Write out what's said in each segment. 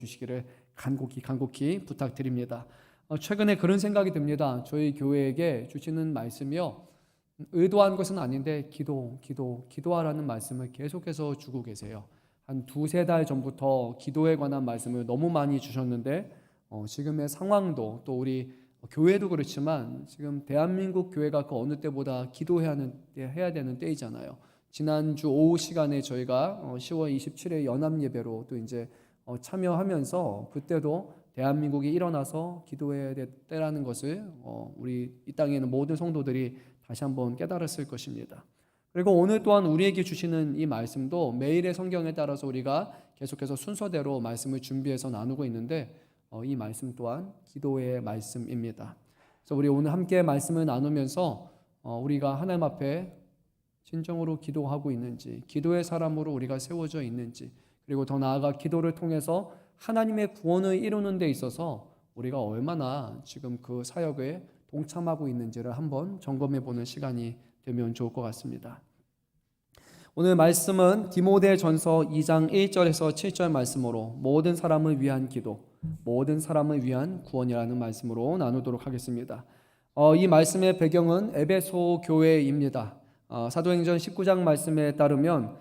주시기를 간곡히 부탁드립니다. 최근에 그런 생각이 듭니다. 저희 교회에게 주시는 말씀이요, 의도한 것은 아닌데 기도하라는 말씀을 계속해서 주고 계세요. 한 두세 달 전부터 기도에 관한 말씀을 너무 많이 주셨는데 지금의 상황도, 또 우리 교회도 그렇지만 지금 대한민국 교회가 그 어느 때보다 해야 되는 때이잖아요. 지난주 오후 시간에 저희가 10월 27일 연합 예배로 또 이제 참여하면서, 그때도 대한민국이 일어나서 기도해야 될 때라는 것을 우리 이 땅에 있는 모든 성도들이 다시 한번 깨달았을 것입니다. 그리고 오늘 또한 우리에게 주시는 이 말씀도 매일의 성경에 따라서 우리가 계속해서 순서대로 말씀을 준비해서 나누고 있는데, 이 말씀 또한 기도의 말씀입니다. 그래서 우리 오늘 함께 말씀을 나누면서 우리가 하나님 앞에 진정으로 기도하고 있는지, 기도의 사람으로 우리가 세워져 있는지, 그리고 더 나아가 기도를 통해서 하나님의 구원을 이루는 데 있어서 우리가 얼마나 지금 그 사역에 동참하고 있는지를 한번 점검해 보는 시간이 되면 좋을 것 같습니다. 오늘 말씀은 디모데전서 2장 1절에서 7절 말씀으로 모든 사람을 위한 기도, 모든 사람을 위한 구원이라는 말씀으로 나누도록 하겠습니다. 이 말씀의 배경은 에베소 교회입니다. 사도행전 19장 말씀에 따르면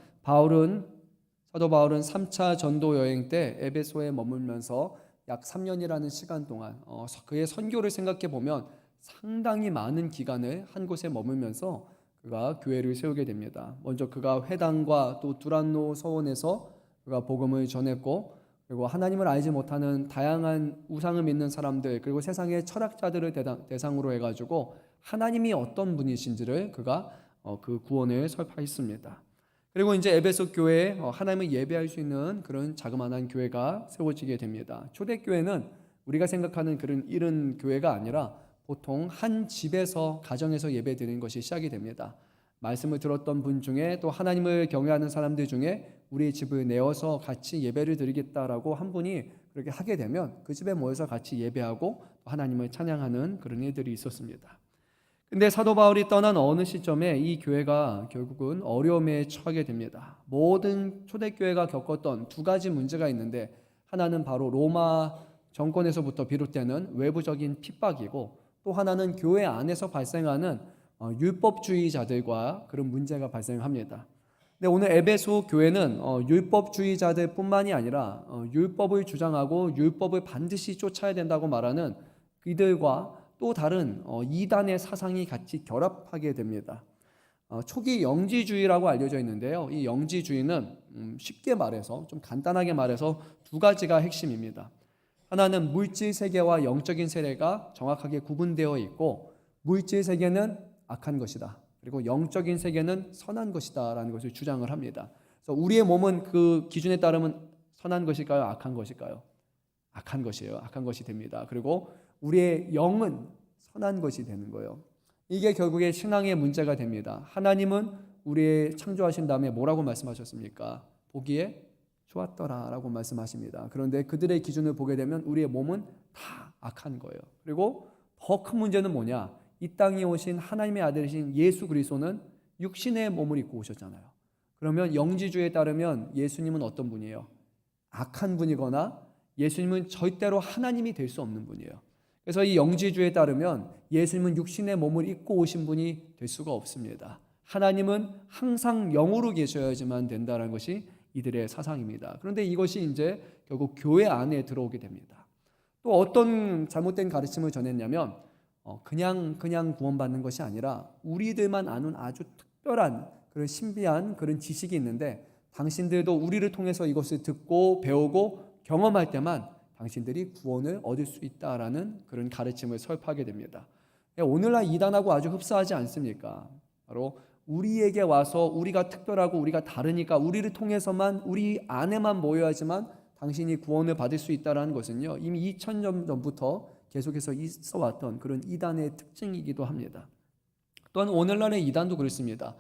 사도 바울은 3차 전도 여행 때 에베소에 머물면서 약 3년이라는 시간 동안 그의 선교를 생각해 보면 상당히 많은 기간을 한 곳에 머물면서 그가 교회를 세우게 됩니다. 먼저 그가 회당과 또 두란노 서원에서 그가 복음을 전했고, 그리고 하나님을 알지 못하는 다양한 우상을 믿는 사람들, 그리고 세상의 철학자들을 대상으로 해가지고 하나님이 어떤 분이신지를 그가 그 구원을 설파했습니다. 그리고 이제 에베소 교회에 하나님을 예배할 수 있는 그런 자그마한 교회가 세워지게 됩니다. 초대교회는 우리가 생각하는 그런 이런 교회가 아니라 보통 한 집에서, 가정에서 예배 드리는 것이 시작이 됩니다. 말씀을 들었던 분 중에, 또 하나님을 경외하는 사람들 중에 우리 집을 내어서 같이 예배를 드리겠다라고 한 분이 그렇게 하게 되면 그 집에 모여서 같이 예배하고 하나님을 찬양하는 그런 일들이 있었습니다. 근데 사도 바울이 떠난 어느 시점에 이 교회가 결국은 어려움에 처하게 됩니다. 모든 초대교회가 겪었던 두 가지 문제가 있는데, 하나는 바로 로마 정권에서부터 비롯되는 외부적인 핍박이고, 또 하나는 교회 안에서 발생하는 율법주의자들과 그런 문제가 발생합니다. 근데 오늘 에베소 교회는 율법주의자들 뿐만이 아니라 율법을 주장하고 율법을 반드시 쫓아야 된다고 말하는 이들과 또 다른 이단의 사상이 같이 결합하게 됩니다. 초기 영지주의라고 알려져 있는데요, 이 영지주의는 쉽게 말해서, 좀 간단하게 말해서 두 가지가 핵심입니다. 하나는 물질 세계와 영적인 세계가 정확하게 구분되어 있고, 물질 세계는 악한 것이다, 그리고 영적인 세계는 선한 것이다 라는 것을 주장을 합니다. 그래서 우리의 몸은 그 기준에 따르면 선한 것일까요, 악한 것일까요? 악한 것이에요. 악한 것이 됩니다. 그리고 우리의 영은 선한 것이 되는 거예요. 이게 결국에 신앙의 문제가 됩니다. 하나님은 우리의 창조하신 다음에 뭐라고 말씀하셨습니까? 보기에 좋았더라 라고 말씀하십니다. 그런데 그들의 기준을 보게 되면 우리의 몸은 다 악한 거예요. 그리고 더 큰 문제는 뭐냐? 이 땅에 오신 하나님의 아들이신 예수 그리스도는 육신의 몸을 입고 오셨잖아요. 그러면 영지주의에 따르면 예수님은 어떤 분이에요? 악한 분이거나 예수님은 절대로 하나님이 될 수 없는 분이에요. 그래서 이 영지주의에 따르면 예수님은 육신의 몸을 입고 오신 분이 될 수가 없습니다. 하나님은 항상 영으로 계셔야지만 된다는 것이 이들의 사상입니다. 그런데 이것이 이제 결국 교회 안에 들어오게 됩니다. 또 어떤 잘못된 가르침을 전했냐면 그냥 구원받는 것이 아니라 우리들만 아는 아주 특별한 그런 신비한 그런 지식이 있는데, 당신들도 우리를 통해서 이것을 듣고 배우고 경험할 때만 당신들이 구원을 얻을 수 있다라는 그런 가르침을 설파하게 됩니다. 오늘날 이단하고 아주 흡사하지 않습니까? 바로 우리에게 와서 우리가 특별하고 우리가 다르니까 우리를 통해서만, 우리 안에만 모여야지만 당신이 구원을 받을 수 있다는 것은요, 이미 2000년 전부터 계속해서 있어 왔던 그런 이단의 특징이기도 합니다. 또한 오늘날의 이단도 그렇습니다.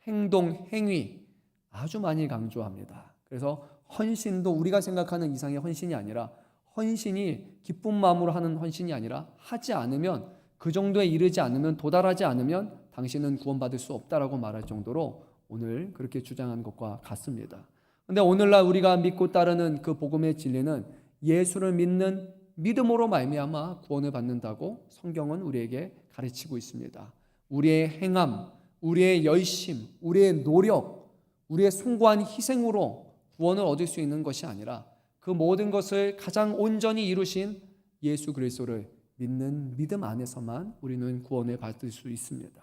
행동, 행위 아주 많이 강조합니다. 그래서 헌신도 우리가 생각하는 이상의 헌신이 아니라, 헌신이 기쁜 마음으로 하는 헌신이 아니라, 하지 않으면, 그 정도에 이르지 않으면, 도달하지 않으면 당신은 구원받을 수 없다라고 말할 정도로 오늘 그렇게 주장한 것과 같습니다. 그런데 오늘날 우리가 믿고 따르는 그 복음의 진리는 예수를 믿는 믿음으로 말미암아 구원을 받는다고 성경은 우리에게 가르치고 있습니다. 우리의 행함, 우리의 열심, 우리의 노력, 우리의 숭고한 희생으로 구원을 얻을 수 있는 것이 아니라 그 모든 것을 가장 온전히 이루신 예수 그리스도를 믿는 믿음 안에서만 우리는 구원을 받을 수 있습니다.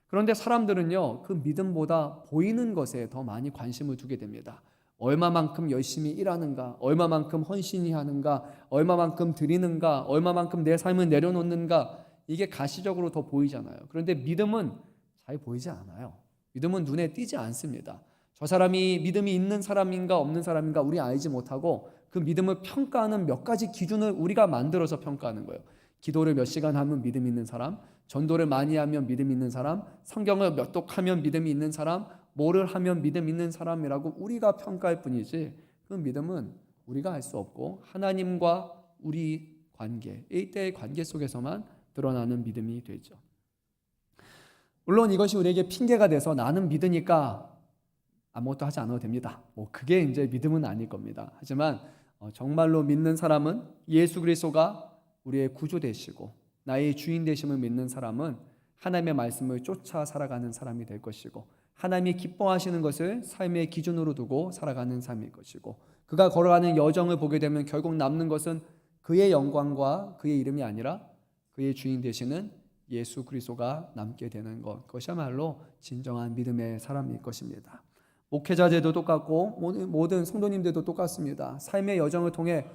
그런데 사람들은요, 그 믿음보다 보이는 것에 더 많이 관심을 두게 됩니다. 얼마만큼 열심히 일하는가, 얼마만큼 헌신이 하는가, 얼마만큼 드리는가, 얼마만큼 내 삶을 내려놓는가, 이게 가시적으로 더 보이잖아요. 그런데 믿음은 잘 보이지 않아요. 믿음은 눈에 띄지 않습니다. 저 사람이 믿음이 있는 사람인가 없는 사람인가 우리 알지 못하고 그 믿음을 평가하는 몇 가지 기준을 우리가 만들어서 평가하는 거예요. 기도를 몇 시간 하면 믿음 있는 사람, 전도를 많이 하면 믿음 있는 사람, 성경을 몇 독하면 믿음이 있는 사람, 뭐를 하면 믿음 있는 사람이라고 우리가 평가할 뿐이지 그 믿음은 우리가 알 수 없고 하나님과 우리 관계, 1대1 관계 속에서만 드러나는 믿음이 되죠. 물론 이것이 우리에게 핑계가 돼서 나는 믿으니까 아무것도 하지 않아도 됩니다. 그게 이제 믿음은 아닐 겁니다. 하지만 정말로 믿는 사람은 예수 그리스도가 우리의 구주 되시고 나의 주인 되심을 믿는 사람은 하나님의 말씀을 쫓아 살아가는 사람이 될 것이고 하나님이 기뻐하시는 것을 삶의 기준으로 두고 살아가는 삶일 것이고 그가 걸어가는 여정을 보게 되면 결국 남는 것은 그의 영광과 그의 이름이 아니라 그의 주인 되시는 예수 그리스도가 남게 되는 것, 그것이야말로 진정한 믿음의 사람일 것입니다. 목회자들도 똑같고 모든 성도님들도 똑같습니다. 삶의 여정을 통해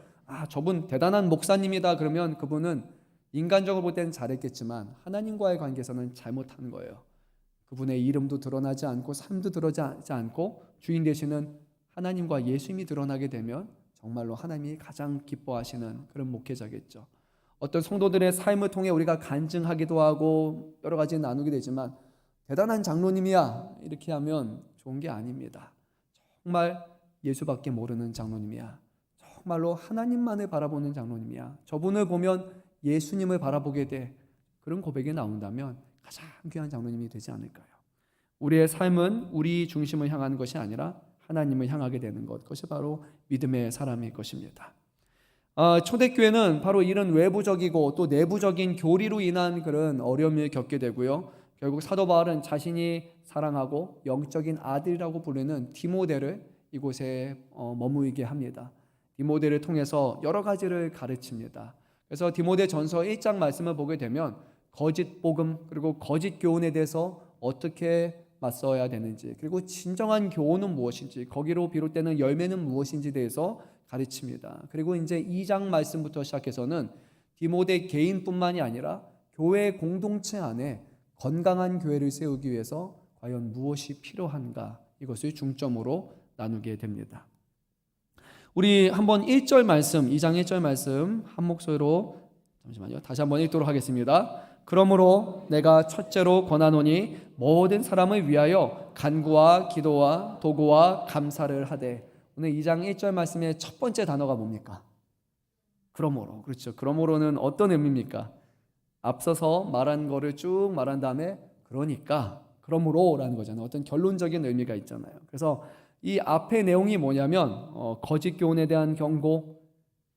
저분 대단한 목사님이다 그러면 그분은 인간적으로 볼 때는 잘했겠지만 하나님과의 관계에서는 잘못한 거예요. 그분의 이름도 드러나지 않고 삶도 드러나지 않고 주인 되시는 하나님과 예수님이 드러나게 되면 정말로 하나님이 가장 기뻐하시는 그런 목회자겠죠. 어떤 성도들의 삶을 통해 우리가 간증하기도 하고 여러 가지 나누게 되지만 대단한 장로님이야 이렇게 하면 좋은 게 아닙니다. 정말 예수밖에 모르는 장로님이야. 정말로 하나님만을 바라보는 장로님이야. 저분을 보면 예수님을 바라보게 돼. 그런 고백이 나온다면 가장 귀한 장로님이 되지 않을까요? 우리의 삶은 우리 중심을 향하는 것이 아니라 하나님을 향하게 되는 것, 그것이 바로 믿음의 사람일 것입니다. 초대교회는 바로 이런 외부적이고 또 내부적인 교리로 인한 그런 어려움을 겪게 되고요. 결국 사도 바울은 자신이 사랑하고 영적인 아들이라고 부르는 디모데를 이곳에 머무르게 합니다. 디모데를 통해서 여러 가지를 가르칩니다. 그래서 디모데 전서 1장 말씀을 보게 되면 거짓 복음 그리고 거짓 교훈에 대해서 어떻게 맞서야 되는지 그리고 진정한 교훈은 무엇인지 거기로 비롯되는 열매는 무엇인지에 대해서 가르칩니다. 그리고 이제 2장 말씀부터 시작해서는 디모데 개인뿐만이 아니라 교회 공동체 안에 건강한 교회를 세우기 위해서 과연 무엇이 필요한가 이것을 중점으로 나누게 됩니다. 우리 한번 1절 말씀 2장 1절 말씀 한 목소리로 잠시만요. 다시 한번 읽도록 하겠습니다. 그러므로 내가 첫째로 권하노니 모든 사람을 위하여 간구와 기도와 도구와 감사를 하되 오늘 2장 1절 말씀의 첫 번째 단어가 뭡니까? 그러므로. 그렇죠. 그러므로는 어떤 의미입니까? 앞서서 말한 거를 쭉 말한 다음에 그러니까 그러므로라는 거잖아요. 어떤 결론적인 의미가 있잖아요. 그래서 이 앞의 내용이 뭐냐면 거짓 교훈에 대한 경고,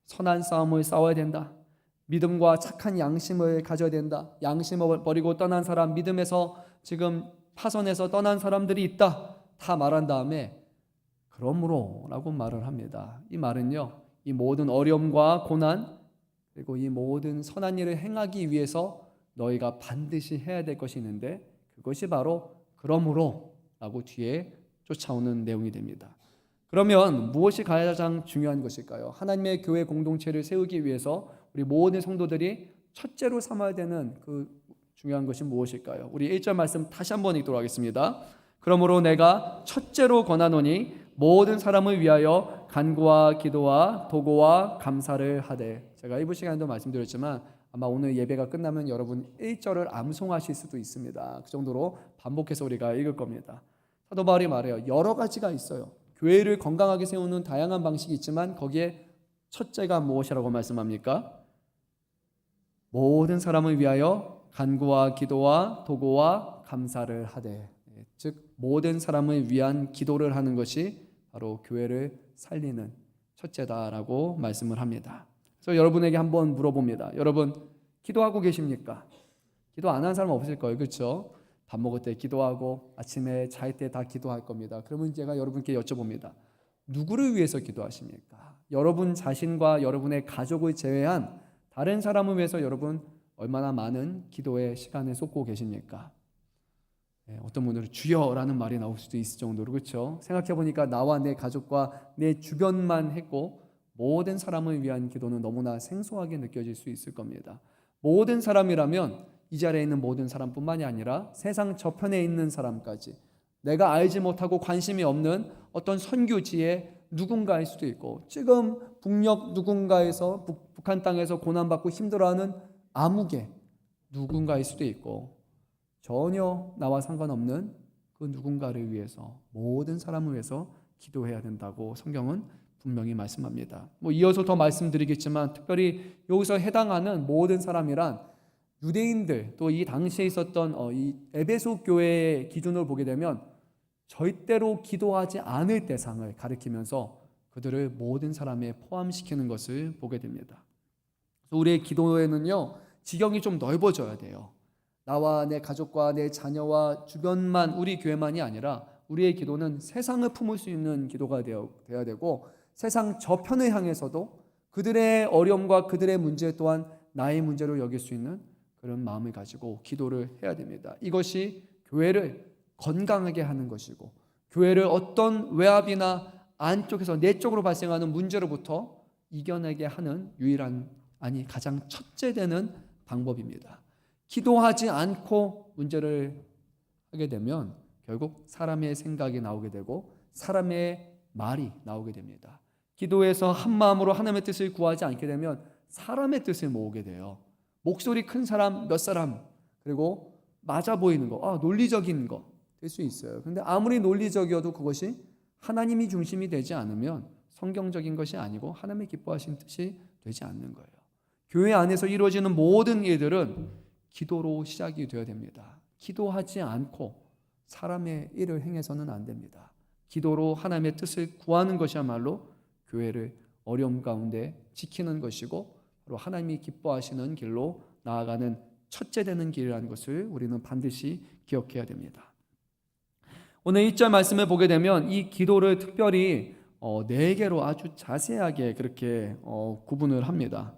선한 싸움을 싸워야 된다. 믿음과 착한 양심을 가져야 된다. 양심을 버리고 떠난 사람, 믿음에서 지금 파선해서 떠난 사람들이 있다. 다 말한 다음에 그러므로 라고 말을 합니다. 이 말은요, 이 모든 어려움과 고난 그리고 이 모든 선한 일을 행하기 위해서 너희가 반드시 해야 될 것이 있는데 그것이 바로 그러므로 라고 뒤에 쫓아오는 내용이 됩니다. 그러면 무엇이 가장 중요한 것일까요? 하나님의 교회 공동체를 세우기 위해서 우리 모든 성도들이 첫째로 삼아야 되는 그 중요한 것이 무엇일까요? 우리 1절 말씀 다시 한번 읽도록 하겠습니다. 그러므로 내가 첫째로 권하노니 모든 사람을 위하여 간구와 기도와 도구와 감사를 하되. 제가 일부 시간에도 말씀드렸지만 아마 오늘 예배가 끝나면 여러분 1절을 암송하실 수도 있습니다. 그 정도로 반복해서 우리가 읽을 겁니다. 사도 바울이 말해요. 여러 가지가 있어요. 교회를 건강하게 세우는 다양한 방식이 있지만 거기에 첫째가 무엇이라고 말씀합니까? 모든 사람을 위하여 간구와 기도와 도구와 감사를 하되. 즉 모든 사람을 위한 기도를 하는 것이 바로 교회를 살리는 첫째다라고 말씀을 합니다. 그래서 여러분에게 한번 물어봅니다. 여러분 기도하고 계십니까? 기도 안 하는 사람 없을 거예요. 그렇죠? 밥 먹을 때 기도하고 아침에 잘 때 다 기도할 겁니다. 그러면 제가 여러분께 여쭤봅니다. 누구를 위해서 기도하십니까? 여러분 자신과 여러분의 가족을 제외한 다른 사람을 위해서 여러분 얼마나 많은 기도의 시간을 쏟고 계십니까? 어떤 분들은 주여라는 말이 나올 수도 있을 정도로 그렇죠? 생각해 보니까 나와 내 가족과 내 주변만 했고 모든 사람을 위한 기도는 너무나 생소하게 느껴질 수 있을 겁니다. 모든 사람이라면 이 자리에 있는 모든 사람뿐만이 아니라 세상 저편에 있는 사람까지 내가 알지 못하고 관심이 없는 어떤 선교지의 누군가일 수도 있고 지금 북녘 누군가에서 북한 땅에서 고난받고 힘들어하는 아무개 누군가일 수도 있고 전혀 나와 상관없는 그 누군가를 위해서 모든 사람을 위해서 기도해야 된다고 성경은 분명히 말씀합니다. 이어서 더 말씀드리겠지만 특별히 여기서 해당하는 모든 사람이란 유대인들 또 이 당시에 있었던 이 에베소 교회의 기준으로 보게 되면 절대로 기도하지 않을 대상을 가리키면서 그들을 모든 사람에 포함시키는 것을 보게 됩니다. 그래서 우리의 기도에는요 지경이 좀 넓어져야 돼요. 나와 내 가족과 내 자녀와 주변만 우리 교회만이 아니라 우리의 기도는 세상을 품을 수 있는 기도가 되어야 되고 세상 저편을 향해서도 그들의 어려움과 그들의 문제 또한 나의 문제로 여길 수 있는 그런 마음을 가지고 기도를 해야 됩니다. 이것이 교회를 건강하게 하는 것이고 교회를 어떤 외압이나 안쪽에서 내적으로 발생하는 문제로부터 이겨내게 하는 유일한 가장 첫째 되는 방법입니다. 기도하지 않고 문제를 하게 되면 결국 사람의 생각이 나오게 되고 사람의 말이 나오게 됩니다. 기도에서 한 마음으로 하나님의 뜻을 구하지 않게 되면 사람의 뜻을 모으게 돼요. 목소리 큰 사람 몇 사람 그리고 맞아 보이는 거, 논리적인 거 될 수 있어요. 근데 아무리 논리적이어도 그것이 하나님이 중심이 되지 않으면 성경적인 것이 아니고 하나님의 기뻐하신 뜻이 되지 않는 거예요. 교회 안에서 이루어지는 모든 일들은 기도로 시작이 되어야 됩니다. 기도하지 않고 사람의 일을 행해서는 안 됩니다. 기도로 하나님의 뜻을 구하는 것이야말로 교회를 어려움 가운데 지키는 것이고 바로 하나님이 기뻐하시는 길로 나아가는 첫째 되는 길이라는 것을 우리는 반드시 기억해야 됩니다. 오늘 1절 말씀을 보게 되면 이 기도를 특별히 4개로 아주 자세하게 그렇게 구분을 합니다.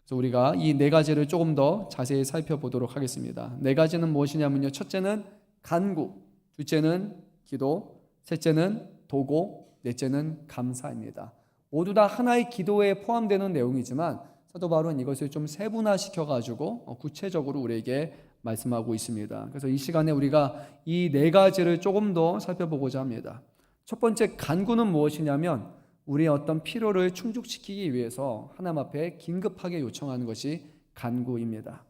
그래서 우리가 이 4가지를 조금 더 자세히 살펴보도록 하겠습니다. 4가지는 무엇이냐면요. 첫째는 간구, 둘째는 기도, 셋째는 도고, 넷째는 감사입니다. 모두 다 하나의 기도에 포함되는 내용이지만 사도 바울은 이것을 좀 세분화시켜가지고 구체적으로 우리에게 말씀하고 있습니다. 그래서 이 시간에 우리가 이 4가지를 조금 더 살펴보고자 합니다. 첫 번째 간구는 무엇이냐면 우리의 어떤 필요를 충족시키기 위해서 하나님 앞에 긴급하게 요청하는 것이 간구입니다.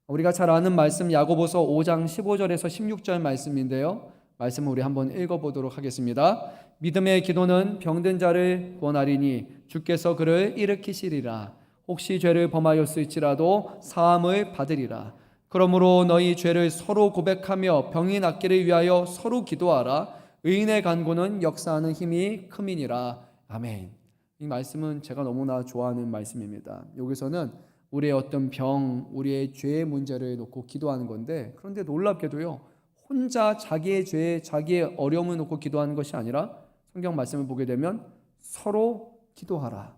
우리가 잘 아는 말씀 야고보서 5장 15절에서 16절 말씀인데요. 말씀을 우리 한번 읽어보도록 하겠습니다. 믿음의 기도는 병든 자를 구원하리니 주께서 그를 일으키시리라. 혹시 죄를 범하였을지라도 사함을 받으리라. 그러므로 너희 죄를 서로 고백하며 병이 낫기를 위하여 서로 기도하라. 의인의 간구는 역사하는 힘이 큼이니라. 아멘. 이 말씀은 제가 너무나 좋아하는 말씀입니다. 여기서는 우리의 어떤 병, 우리의 죄의 문제를 놓고 기도하는 건데 그런데 놀랍게도요. 혼자 자기의 죄, 자기의 어려움을 놓고 기도하는 것이 아니라 성경 말씀을 보게 되면 서로 기도하라.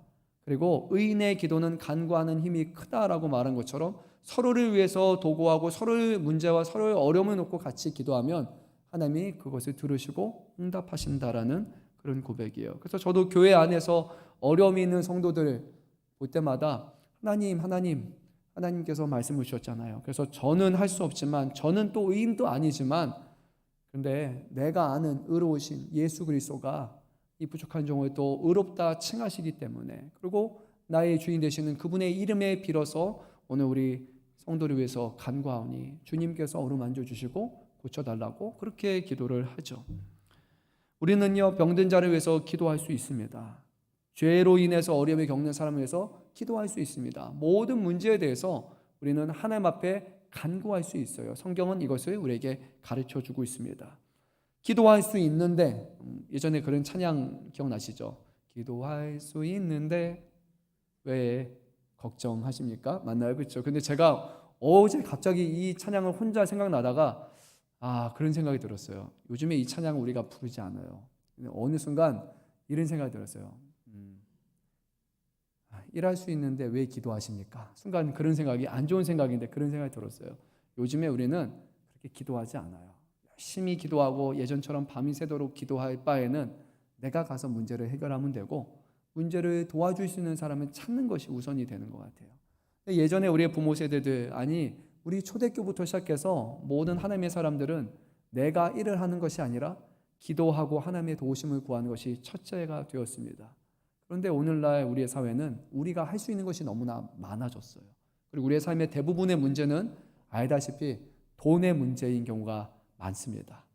그리고 의인의 기도는 간구하는 힘이 크다라고 말한 것처럼 서로를 위해서 도구하고 서로의 문제와 서로의 어려움을 놓고 같이 기도하면 하나님이 그것을 들으시고 응답하신다라는 그런 고백이에요. 그래서 저도 교회 안에서 어려움이 있는 성도들 볼 때마다 하나님께서 말씀을 주셨잖아요. 그래서 저는 할 수 없지만 저는 또 의인도 아니지만 그런데 내가 아는 의로우신 예수 그리스도가 이 부족한 종을 또 의롭다 칭하시기 때문에 그리고 나의 주인 되시는 그분의 이름에 빌어서 오늘 우리 성도를 위해서 간구하오니 주님께서 어루만져 주시고 고쳐달라고 그렇게 기도를 하죠. 우리는요 병든 자를 위해서 기도할 수 있습니다. 죄로 인해서 어려움을 겪는 사람을 위해서 기도할 수 있습니다. 모든 문제에 대해서 우리는 하나님 앞에 간구할 수 있어요. 성경은 이것을 우리에게 가르쳐주고 있습니다. 기도할 수 있는데 예전에 그런 찬양 기억나시죠? 기도할 수 있는데 왜 걱정하십니까? 맞나요? 그렇죠? 근데 제가 어제 갑자기 이 찬양을 혼자 생각나다가 그런 생각이 들었어요. 요즘에 이 찬양을 우리가 부르지 않아요. 근데 어느 순간 이런 생각이 들었어요. 일할 수 있는데 왜 기도하십니까? 순간 그런 생각이, 안 좋은 생각인데 그런 생각이 들었어요. 요즘에 우리는 그렇게 기도하지 않아요. 열심히 기도하고 예전처럼 밤이 새도록 기도할 바에는 내가 가서 문제를 해결하면 되고, 문제를 도와줄 수 있는 사람을 찾는 것이 우선이 되는 것 같아요. 예전에 우리의 부모 세대들, 아니 우리 초대교부터 시작해서 모든 하나님의 사람들은 내가 일을 하는 것이 아니라 기도하고 하나님의 도우심을 구하는 것이 첫째가 되었습니다. 그런데 오늘날 우리의 사회는 우리가 할 수 있는 것이 너무나 많아졌어요. 그리고 우리의 삶의 대부분의 문제는 알다시피 돈의 문제인 경우가 많습니다.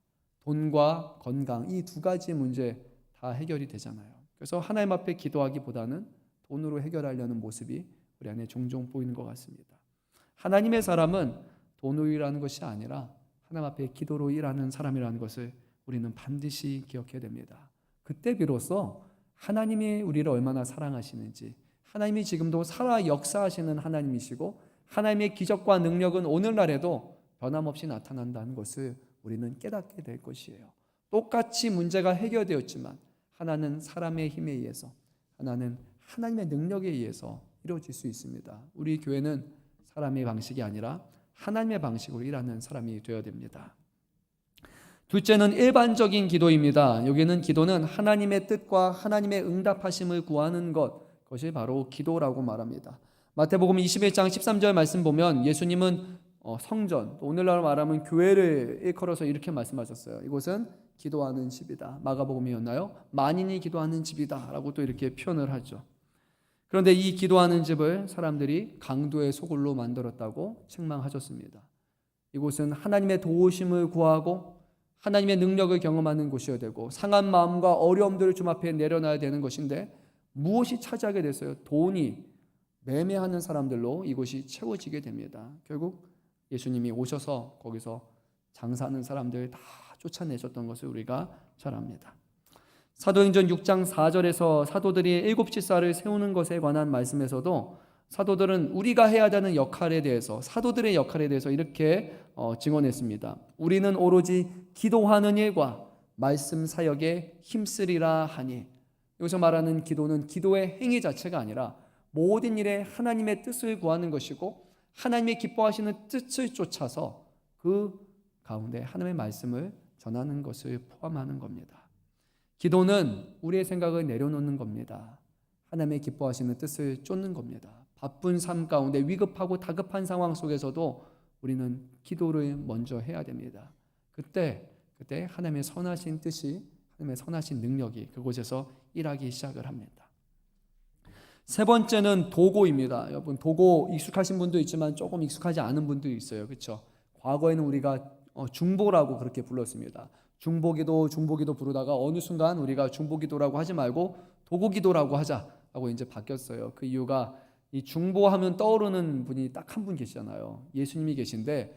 돈과 건강, 이 두 가지 문제 다 해결이 되잖아요. 그래서 하나님 앞에 기도하기보다는 돈으로 해결하려는 모습이 우리 안에 종종 보이는 것 같습니다. 하나님의 사람은 돈으로 일하는 것이 아니라 하나님 앞에 기도로 일하는 사람이라는 것을 우리는 반드시 기억해야 됩니다. 그때 비로소 하나님이 우리를 얼마나 사랑하시는지, 하나님이 지금도 살아 역사하시는 하나님이시고 하나님의 기적과 능력은 오늘날에도 변함없이 나타난다는 것을 우리는 깨닫게 될 것이에요. 똑같이 문제가 해결되었지만 하나는 사람의 힘에 의해서, 하나는 하나님의 능력에 의해서 이루어질 수 있습니다. 우리 교회는 사람의 방식이 아니라 하나님의 방식으로 일하는 사람이 되어야 됩니다. 둘째는 일반적인 기도입니다. 여기는 기도는 하나님의 뜻과 하나님의 응답하심을 구하는 그것이 바로 기도라고 말합니다. 마태복음 21장 13절 말씀 보면 예수님은 성전, 오늘날 말하면 교회를 일컬어서 이렇게 말씀하셨어요. 이곳은 기도하는 집이다. 마가복음이었나요? 만인이 기도하는 집이다 라고 또 이렇게 표현을 하죠. 그런데 이 기도하는 집을 사람들이 강도의 소굴로 만들었다고 책망하셨습니다. 이곳은 하나님의 도우심을 구하고 하나님의 능력을 경험하는 곳이어야 되고 상한 마음과 어려움들을 좀 앞에 내려놔야 되는 것인데 무엇이 차지하게 됐어요? 돈이 매매하는 사람들로 이곳이 채워지게 됩니다. 결국 예수님이 오셔서 거기서 장사하는 사람들 다 쫓아내셨던 것을 우리가 잘 압니다. 사도행전 6장 4절에서 사도들이 7지사를 세우는 것에 관한 말씀에서도 사도들은 우리가 해야 되는 역할에 대해서, 사도들의 역할에 대해서 이렇게 증언했습니다. 우리는 오로지 기도하는 일과 말씀 사역에 힘쓰리라 하니, 여기서 말하는 기도는 기도의 행위 자체가 아니라 모든 일에 하나님의 뜻을 구하는 것이고 하나님의 기뻐하시는 뜻을 쫓아서 그 가운데 하나님의 말씀을 전하는 것을 포함하는 겁니다. 기도는 우리의 생각을 내려놓는 겁니다. 하나님의 기뻐하시는 뜻을 쫓는 겁니다. 바쁜 삶 가운데 위급하고 다급한 상황 속에서도 우리는 기도를 먼저 해야 됩니다. 그때 하나님의 선하신 뜻이, 하나님의 선하신 능력이 그곳에서 일하기 시작을 합니다. 세 번째는 도고입니다. 여러분, 도고 익숙하신 분도 있지만 조금 익숙하지 않은 분도 있어요. 그렇죠? 과거에는 우리가 중보라고 그렇게 불렀습니다. 중보기도 부르다가 어느 순간 우리가 중보기도라고 하지 말고 도고기도라고 하자라고 이제 바뀌었어요. 그 이유가 이 중보하면 떠오르는 분이 딱 한 분 계시잖아요. 예수님이 계신데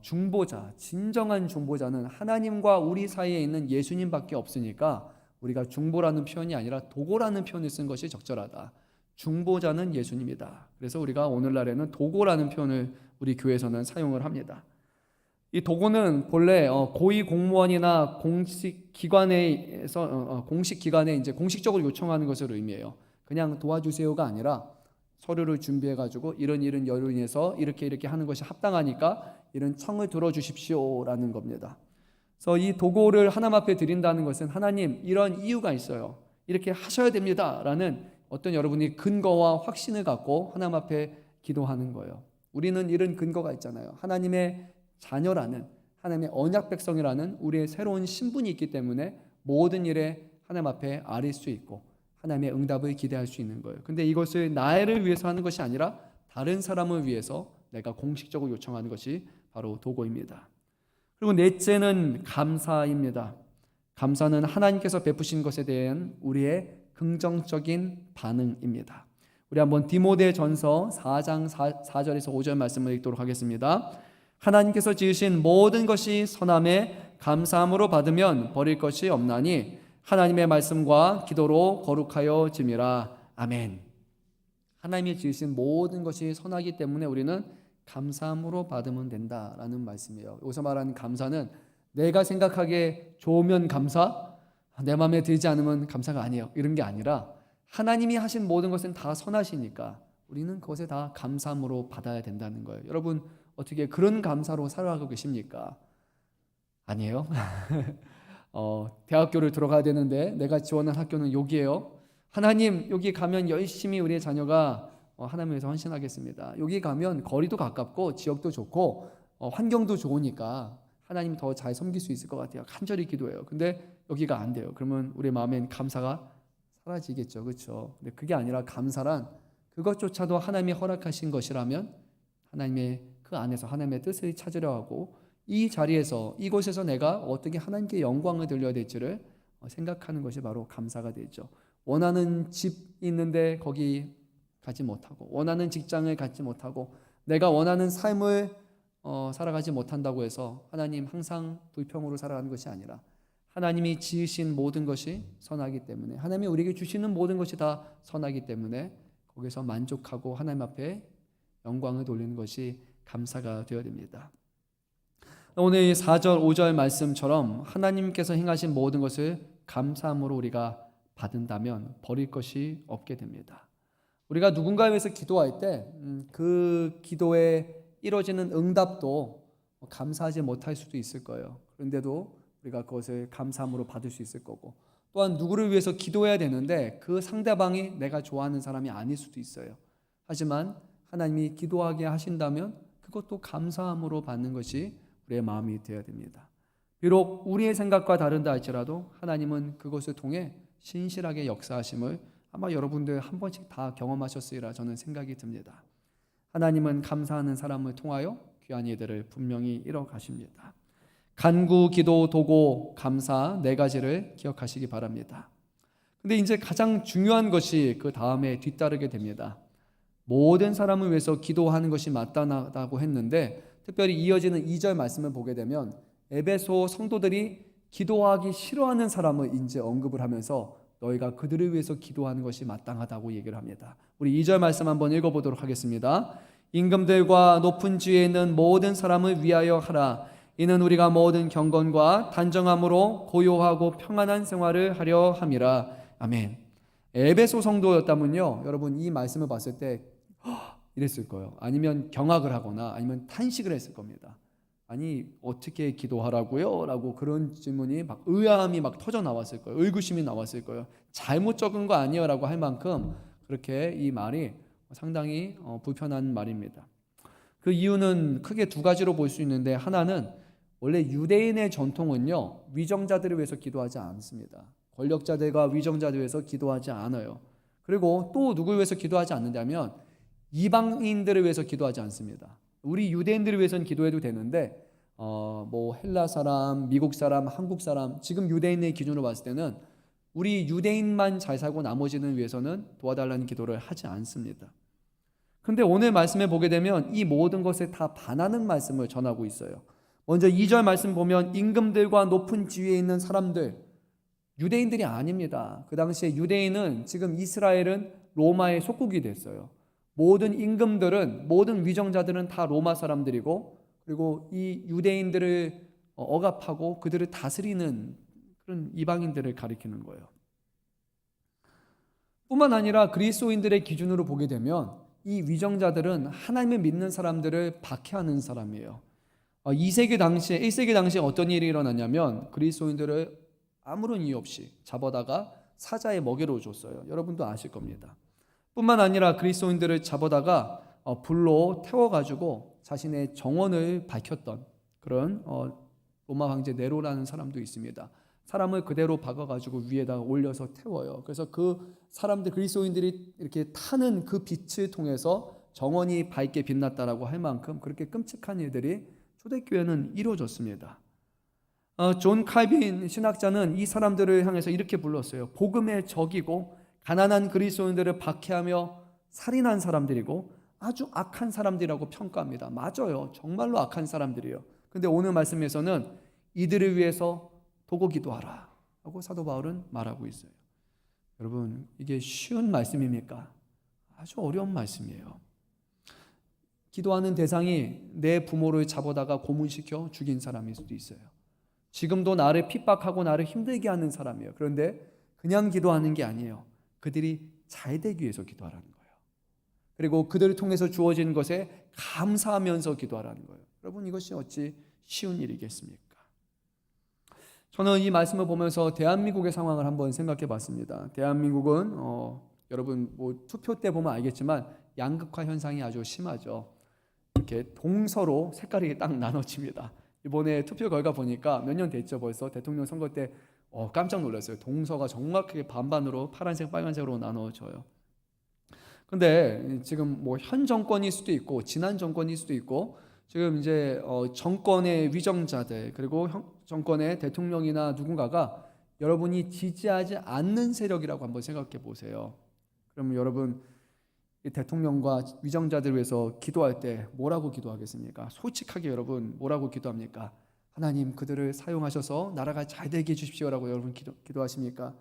중보자, 진정한 중보자는 하나님과 우리 사이에 있는 예수님밖에 없으니까 우리가 중보라는 표현이 아니라 도고라는 표현을 쓴 것이 적절하다. 중보자는 예수님이다. 그래서 우리가 오늘날에는 도고라는 표현을 우리 교회에서는 사용을 합니다. 이 도고는 본래 고위 공무원이나 공식 기관에 이제 공식적으로 요청하는 것을 의미해요. 그냥 도와주세요가 아니라 서류를 준비해 가지고 이런 여로 인해서 이렇게 하는 것이 합당하니까 이런 청을 들어주십시오라는 겁니다. 그래서 이 도고를 하나님 앞에 드린다는 것은 하나님 이런 이유가 있어요. 이렇게 하셔야 됩니다라는 어떤 여러분이 근거와 확신을 갖고 하나님 앞에 기도하는 거예요. 우리는 이런 근거가 있잖아요. 하나님의 자녀라는, 하나님의 언약 백성이라는 우리의 새로운 신분이 있기 때문에 모든 일에 하나님 앞에 아릴 수 있고 하나님의 응답을 기대할 수 있는 거예요. 근데 이것을 나를 위해서 하는 것이 아니라 다른 사람을 위해서 내가 공식적으로 요청하는 것이 바로 도고입니다. 그리고 넷째는 감사입니다. 감사는 하나님께서 베푸신 것에 대한 우리의 긍정적인 반응입니다. 우리 한번 디모데전서 4장 4절에서 5절 말씀을 읽도록 하겠습니다. 하나님께서 지으신 모든 것이 선함에 감사함으로 받으면 버릴 것이 없나니 하나님의 말씀과 기도로 거룩하여 짐이라. 아멘. 하나님이 지으신 모든 것이 선하기 때문에 우리는 감사함으로 받으면 된다라는 말씀이에요. 여기서 말하는 감사는 내가 생각하기에 좋으면 감사, 내 마음에 들지 않으면 감사가 아니에요. 이런 게 아니라 하나님이 하신 모든 것은 다 선하시니까 우리는 그것에 다 감사함으로 받아야 된다는 거예요. 여러분 어떻게 그런 감사로 살아가고 계십니까? 아니에요? 대학교를 들어가야 되는데 내가 지원한 학교는 여기예요. 하나님 여기 가면 열심히 우리의 자녀가 하나님 위해서 헌신하겠습니다. 여기 가면 거리도 가깝고 지역도 좋고 환경도 좋으니까 하나님 더 잘 섬길 수 있을 것 같아요. 간절히 기도해요. 근데 여기가 안 돼요. 그러면 우리 마음엔 감사가 사라지겠죠. 그렇죠? 근데 그게 아니라 감사란 그것조차도 하나님이 허락하신 것이라면 하나님의 그 안에서 하나님의 뜻을 찾으려 하고 이 자리에서 이곳에서 내가 어떻게 하나님께 영광을 돌려야 될지를 생각하는 것이 바로 감사가 되죠. 원하는 집 있는데 거기 가지 못하고 원하는 직장을 갖지 못하고 내가 원하는 삶을 살아가지 못한다고 해서 하나님 항상 불평으로 살아가는 것이 아니라 하나님이 지으신 모든 것이 선하기 때문에 하나님이 우리에게 주시는 모든 것이 다 선하기 때문에 거기서 만족하고 하나님 앞에 영광을 돌리는 것이 감사가 되어야 됩니다. 오늘 4절 5절 말씀처럼 하나님께서 행하신 모든 것을 감사함으로 우리가 받는다면 버릴 것이 없게 됩니다. 우리가 누군가에 위해서 기도할 때 그 기도에 이루어지는 응답도 감사하지 못할 수도 있을 거예요. 그런데도 우리가 그것을 감사함으로 받을 수 있을 거고 또한 누구를 위해서 기도해야 되는데 그 상대방이 내가 좋아하는 사람이 아닐 수도 있어요. 하지만 하나님이 기도하게 하신다면 그것도 감사함으로 받는 것이 우리의 마음이 되어야 됩니다. 비록 우리의 생각과 다른다 할지라도 하나님은 그것을 통해 신실하게 역사하심을 아마 여러분들 한 번씩 다 경험하셨으리라 저는 생각이 듭니다. 하나님은 감사하는 사람을 통하여 귀한 일들을 분명히 이뤄 가십니다. 간구, 기도, 도고, 감사 네 가지를 기억하시기 바랍니다. 근데 이제 가장 중요한 것이 그 다음에 뒤따르게 됩니다. 모든 사람을 위해서 기도하는 것이 마땅하다고 했는데 특별히 이어지는 2절 말씀을 보게 되면 에베소 성도들이 기도하기 싫어하는 사람을 이제 언급을 하면서 너희가 그들을 위해서 기도하는 것이 마땅하다고 얘기를 합니다. 우리 2절 말씀 한번 읽어보도록 하겠습니다. 임금들과 높은 지위에 있는 모든 사람을 위하여 하라. 이는 우리가 모든 경건과 단정함으로 고요하고 평안한 생활을 하려 함이라. 아멘. 에베소 성도였다면요, 여러분 이 말씀을 봤을 때 이랬을 거예요. 아니면 경악을 하거나 아니면 탄식을 했을 겁니다. 아니 어떻게 기도하라고요? 라고 그런 질문이 막 의아함이 막 터져 나왔을 거예요. 의구심이 나왔을 거예요. 잘못 적은 거 아니에요? 라고 할 만큼 그렇게 이 말이 상당히 불편한 말입니다. 그 이유는 크게 두 가지로 볼 수 있는데 하나는 원래 유대인의 전통은요 위정자들을 위해서 기도하지 않습니다. 권력자들과 위정자들을 위해서 기도하지 않아요. 그리고 또 누구를 위해서 기도하지 않는다면 이방인들을 위해서 기도하지 않습니다. 우리 유대인들을 위해서는 기도해도 되는데 뭐 헬라 사람, 미국 사람, 한국 사람 지금 유대인의 기준으로 봤을 때는 우리 유대인만 잘 살고 나머지는 위해서는 도와달라는 기도를 하지 않습니다. 근데 오늘 말씀에 보게 되면 이 모든 것에 다 반하는 말씀을 전하고 있어요. 먼저 2절 말씀 보면 임금들과 높은 지위에 있는 사람들, 유대인들이 아닙니다. 그 당시에 유대인은 지금 이스라엘은 로마의 속국이 됐어요. 모든 임금들은 모든 위정자들은 다 로마 사람들이고 그리고 이 유대인들을 억압하고 그들을 다스리는 그런 이방인들을 가리키는 거예요. 뿐만 아니라 그리스도인들의 기준으로 보게 되면 이 위정자들은 하나님을 믿는 사람들을 박해하는 사람이에요. 2세기 당시에 1세기 당시에 어떤 일이 일어났냐면 그리스도인들을 아무런 이유 없이 잡아다가 사자의 먹이로 줬어요. 여러분도 아실 겁니다. 뿐만 아니라 그리스도인들을 잡아다가 불로 태워가지고 자신의 정원을 밝혔던 그런 로마 황제 네로라는 사람도 있습니다. 사람을 그대로 박아가지고 위에다가 올려서 태워요. 그래서 그 사람들 그리스도인들이 이렇게 타는 그 빛을 통해서 정원이 밝게 빛났다라고 할 만큼 그렇게 끔찍한 일들이 초대교회는 이루어졌습니다. 존 칼빈 신학자는 이 사람들을 향해서 이렇게 불렀어요. 복음의 적이고 가난한 그리스도인들을 박해하며 살인한 사람들이고 아주 악한 사람들이라고 평가합니다. 맞아요. 정말로 악한 사람들이에요. 근데 오늘 말씀에서는 이들을 위해서 도고 기도하라. 하고 사도 바울은 말하고 있어요. 여러분, 이게 쉬운 말씀입니까? 아주 어려운 말씀이에요. 기도하는 대상이 내 부모를 잡아다가 고문시켜 죽인 사람일 수도 있어요. 지금도 나를 핍박하고 나를 힘들게 하는 사람이에요. 그런데 그냥 기도하는 게 아니에요. 그들이 잘 되기 위해서 기도하라는 거예요. 그리고 그들을 통해서 주어진 것에 감사하면서 기도하라는 거예요. 여러분, 이것이 어찌 쉬운 일이겠습니까? 저는 이 말씀을 보면서 대한민국의 상황을 한번 생각해 봤습니다. 대한민국은 여러분 투표 때 보면 알겠지만 양극화 현상이 아주 심하죠. 이렇게 동서로 색깔이 딱 나눠집니다. 이번에 투표 결과 보니까 몇 년 됐죠. 벌써 대통령 선거 때 깜짝 놀랐어요. 동서가 정확하게 반반으로 파란색, 빨간색으로 나눠져요. 근데 지금 현 정권일 수도 있고 지난 정권일 수도 있고 지금 이제 정권의 위정자들 그리고 정권의 대통령이나 누군가가 여러분이 지지하지 않는 세력이라고 한번 생각해 보세요. 그러면 여러분 이 대통령과 위정자들을 위해서 기도할 때 뭐라고 기도하겠습니까? 솔직하게 여러분 뭐라고 기도합니까? 하나님 그들을 사용하셔서 나라가 잘 되게 해주십시오라고 여러분 기도하십니까?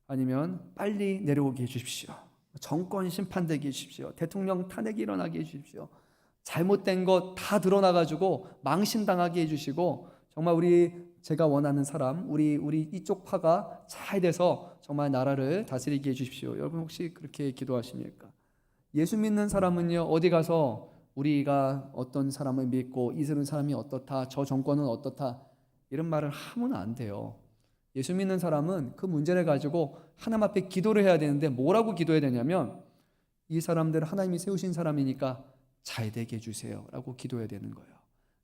아니면 빨리 내려오게 해주십시오. 정권 심판되게 해주십시오. 대통령 탄핵이 일어나게 해주십시오. 잘못된 것 다 드러나가지고 망신당하게 해주시고 정말 제가 원하는 사람 우리 이쪽 파가 잘 돼서 정말 나라를 다스리게 해주십시오. 여러분 혹시 그렇게 기도하십니까? 예수 믿는 사람은요 어디 가서 우리가 어떤 사람을 믿고 이스라엘 사람이 어떻다 저 정권은 어떻다 이런 말을 하면 안 돼요. 예수 믿는 사람은 그 문제를 가지고 하나님 앞에 기도를 해야 되는데 뭐라고 기도해야 되냐면 이 사람들 하나님이 세우신 사람이니까 잘 되게 해주세요 라고 기도해야 되는 거예요.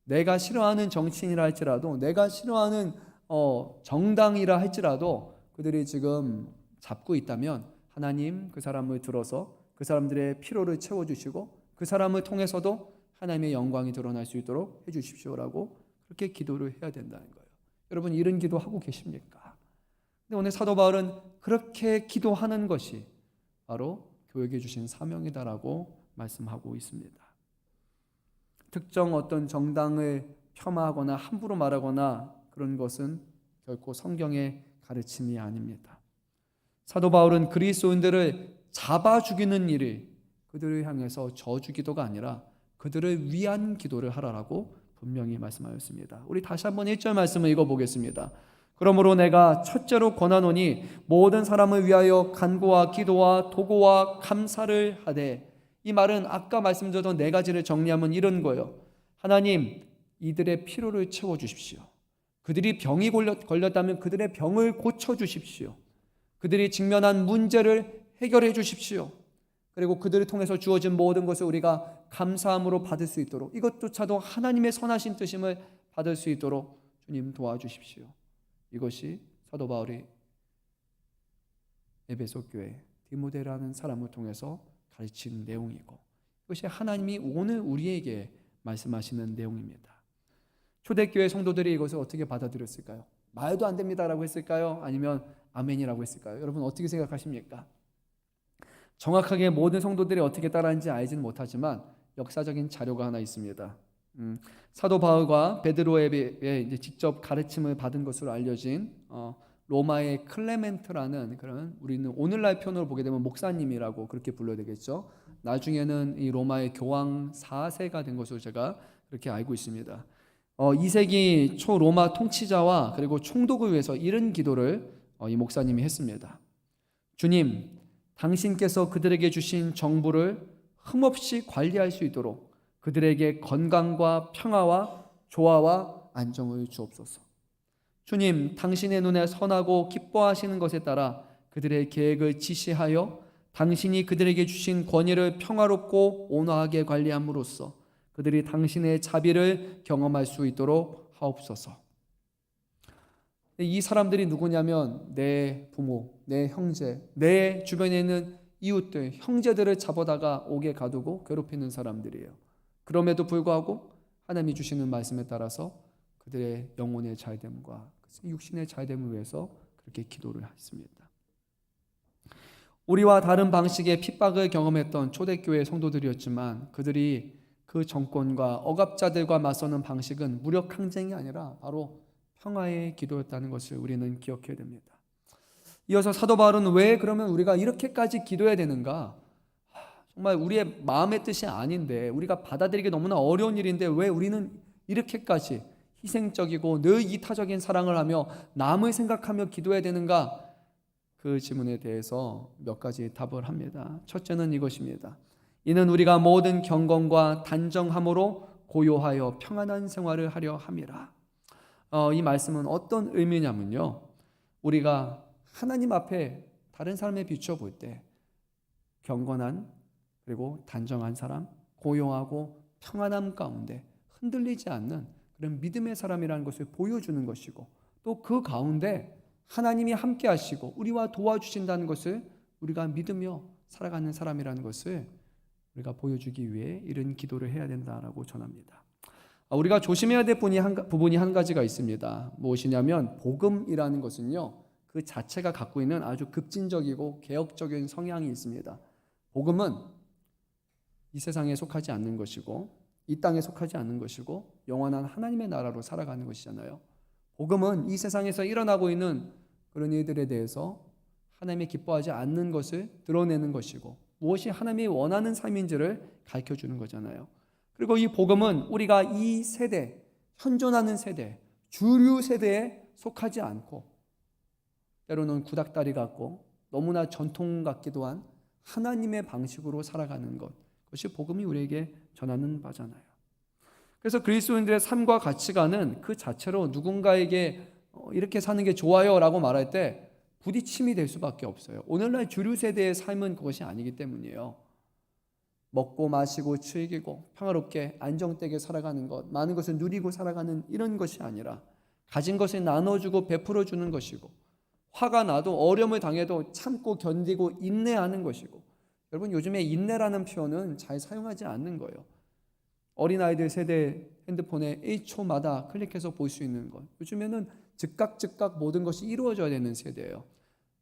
내가 싫어하는 정치인이라 할지라도 내가 싫어하는 정당이라 할지라도 그들이 지금 잡고 있다면 하나님 그 사람을 들어서 그 사람들의 필요를 채워주시고 그 사람을 통해서도 하나님의 영광이 드러날 수 있도록 해주십시오라고 그렇게 기도를 해야 된다는 거예요. 여러분 이런 기도 하고 계십니까? 근데 오늘 사도 바울은 그렇게 기도하는 것이 바로 교회에 주신 사명이다라고 말씀하고 있습니다. 특정 어떤 정당을 폄하하거나 함부로 말하거나 그런 것은 결코 성경의 가르침이 아닙니다. 사도 바울은 그리스도인들을 잡아 죽이는 일이 그들을 향해서 저주 기도가 아니라 그들을 위한 기도를 하라라고 분명히 말씀하였습니다. 우리 다시 한번 1절 말씀을 읽어보겠습니다. 그러므로 내가 첫째로 권하노니 모든 사람을 위하여 간구와 기도와 도고와 감사를 하되 이 말은 아까 말씀드렸던 네 가지를 정리하면 이런 거예요. 하나님 이들의 필요를 채워주십시오. 그들이 병이 걸렸다면 그들의 병을 고쳐주십시오. 그들이 직면한 문제를 해결해 주십시오. 그리고 그들을 통해서 주어진 모든 것을 우리가 감사함으로 받을 수 있도록 이것조차도 하나님의 선하신 뜻임을 받을 수 있도록 주님 도와주십시오. 이것이 사도 바울이 에베소 교회 디모데라는 사람을 통해서 가르친 내용이고 이것이 하나님이 오늘 우리에게 말씀하시는 내용입니다. 초대교회 성도들이 이것을 어떻게 받아들였을까요? 말도 안 됩니다라고 했을까요? 아니면 아멘이라고 했을까요? 여러분 어떻게 생각하십니까? 정확하게 모든 성도들이 어떻게 따라하는지 알지는 못하지만 역사적인 자료가 하나 있습니다. 사도 바울과 베드로에게 이제 직접 가르침을 받은 것으로 알려진 로마의 클레멘트라는 그런 우리는 오늘날 표현으로 보게 되면 목사님이라고 그렇게 불러야 되겠죠. 나중에는 이 로마의 교황 4세가 된 것으로 제가 그렇게 알고 있습니다. 2세기 초 로마 통치자와 그리고 총독을 위해서 이런 기도를 이 목사님이 했습니다. 주님, 당신께서 그들에게 주신 정부를 흠없이 관리할 수 있도록 그들에게 건강과 평화와 조화와 안정을 주옵소서. 주님, 당신의 눈에 선하고 기뻐하시는 것에 따라 그들의 계획을 지시하여 당신이 그들에게 주신 권위를 평화롭고 온화하게 관리함으로써 그들이 당신의 자비를 경험할 수 있도록 하옵소서. 이 사람들이 누구냐면 내 부모, 내 형제, 내 주변에 있는 이웃들, 형제들을 잡아다가 옥에 가두고 괴롭히는 사람들이에요. 그럼에도 불구하고 하나님이 주시는 말씀에 따라서 그들의 영혼의 잘됨과 육신의 잘됨을 위해서 그렇게 기도를 했습니다. 우리와 다른 방식의 핍박을 경험했던 초대교회 성도들이었지만 그들이 그 정권과 억압자들과 맞서는 방식은 무력 항쟁이 아니라 바로 평화의 기도였다는 것을 우리는 기억해야 됩니다. 이어서 사도 바울은 왜 그러면 우리가 이렇게까지 기도해야 되는가? 정말 우리의 마음의 뜻이 아닌데, 우리가 받아들이기 너무나 어려운 일인데 왜 우리는 이렇게까지 희생적이고 늘 이타적인 사랑을 하며 남을 생각하며 기도해야 되는가? 그 질문에 대해서 몇 가지 답을 합니다. 첫째는 이것입니다. 이는 우리가 모든 경건과 단정함으로 고요하여 평안한 생활을 하려 함이라. 이 말씀은 어떤 의미냐면요, 우리가 하나님 앞에 다른 사람에 비추어 볼 때 경건한, 그리고 단정한 사람, 고요하고 평안함 가운데 흔들리지 않는 그런 믿음의 사람이라는 것을 보여주는 것이고, 또 그 가운데 하나님이 함께 하시고 우리와 도와주신다는 것을 우리가 믿으며 살아가는 사람이라는 것을 우리가 보여주기 위해 이런 기도를 해야 된다라고 전합니다. 우리가 조심해야 될 부분이 한 가지가 있습니다. 무엇이냐면, 복음이라는 것은요, 그 자체가 갖고 있는 아주 급진적이고 개혁적인 성향이 있습니다. 복음은 이 세상에 속하지 않는 것이고, 이 땅에 속하지 않는 것이고, 영원한 하나님의 나라로 살아가는 것이잖아요. 복음은 이 세상에서 일어나고 있는 그런 일들에 대해서 하나님이 기뻐하지 않는 것을 드러내는 것이고, 무엇이 하나님이 원하는 삶인지를 가르쳐주는 거잖아요. 그리고 이 복음은 우리가 이 세대, 현존하는 세대, 주류 세대에 속하지 않고, 때로는 구닥다리 같고 너무나 전통 같기도 한 하나님의 방식으로 살아가는 것, 그것이 복음이 우리에게 전하는 바잖아요. 그래서 그리스도인들의 삶과 가치관은 그 자체로 누군가에게 이렇게 사는 게 좋아요 라고 말할 때 부딪힘이 될 수밖에 없어요. 오늘날 주류 세대의 삶은 그것이 아니기 때문이에요. 먹고 마시고 즐기고 평화롭게 안정되게 살아가는 것, 많은 것을 누리고 살아가는 이런 것이 아니라 가진 것을 나눠주고 베풀어주는 것이고, 화가 나도 어려움을 당해도 참고 견디고 인내하는 것이고, 여러분 요즘에 인내라는 표현은 잘 사용하지 않는 거예요. 어린아이들 세대 핸드폰에 1초마다 클릭해서 볼 수 있는 것, 요즘에는 즉각 모든 것이 이루어져야 되는 세대예요.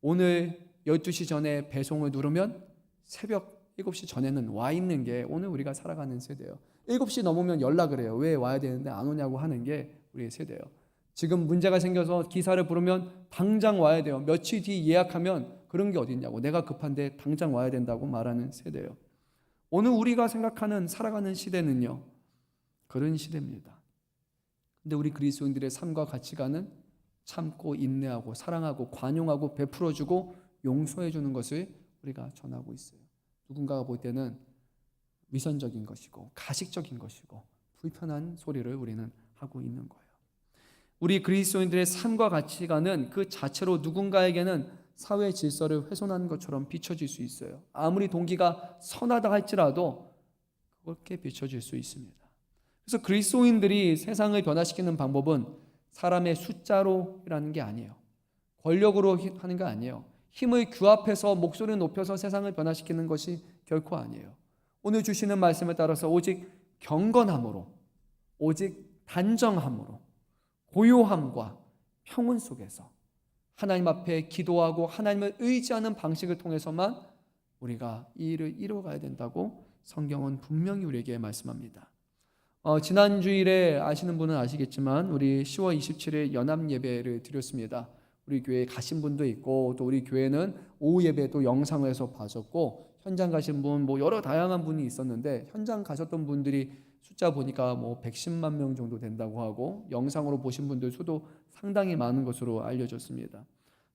오늘 12시 전에 배송을 누르면 새벽 7시 전에는 와 있는 게 오늘 우리가 살아가는 세대예요. 7시 넘으면 연락을 해요. 왜 와야 되는데 안 오냐고 하는 게 우리의 세대예요. 지금 문제가 생겨서 기사를 부르면 당장 와야 돼요. 며칠 뒤 예약하면 그런 게 어딨냐고, 내가 급한데 당장 와야 된다고 말하는 세대예요. 오늘 우리가 생각하는 살아가는 시대는요, 그런 시대입니다. 근데 우리 그리스도인들의 삶과 가치관은 참고 인내하고 사랑하고 관용하고 베풀어주고 용서해주는 것을 우리가 전하고 있어요. 누군가가 볼 때는 위선적인 것이고 가식적인 것이고 불편한 소리를 우리는 하고 있는 거예요. 우리 그리스도인들의 삶과 가치관은 그 자체로 누군가에게는 사회 질서를 훼손하는 것처럼 비춰질 수 있어요. 아무리 동기가 선하다 할지라도 그렇게 비춰질 수 있습니다. 그래서 그리스도인들이 세상을 변화시키는 방법은 사람의 숫자로라는 게 아니에요. 권력으로 하는 게 아니에요. 힘을 규합해서 목소리를 높여서 세상을 변화시키는 것이 결코 아니에요. 오늘 주시는 말씀에 따라서 오직 경건함으로, 오직 단정함으로, 고요함과 평온 속에서 하나님 앞에 기도하고 하나님을 의지하는 방식을 통해서만 우리가 이 일을 이루어가야 된다고 성경은 분명히 우리에게 말씀합니다. 지난 주일에 아시는 분은 아시겠지만 우리 10월 27일 연합 예배를 드렸습니다. 우리 교회에 가신 분도 있고, 또 우리 교회는 오후 예배도 영상에서 봐줬고, 현장 가신 분 여러 다양한 분이 있었는데, 현장 가셨던 분들이 숫자 보니까 110만 명 정도 된다고 하고, 영상으로 보신 분들 수도 상당히 많은 것으로 알려졌습니다.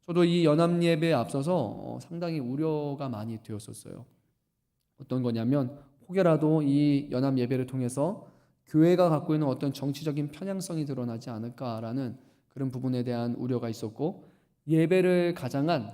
저도 이 연합 예배에 앞서서 상당히 우려가 많이 되었었어요. 어떤 거냐면, 혹여라도 이 연합 예배를 통해서 교회가 갖고 있는 어떤 정치적인 편향성이 드러나지 않을까라는 그런 부분에 대한 우려가 있었고, 예배를 가장한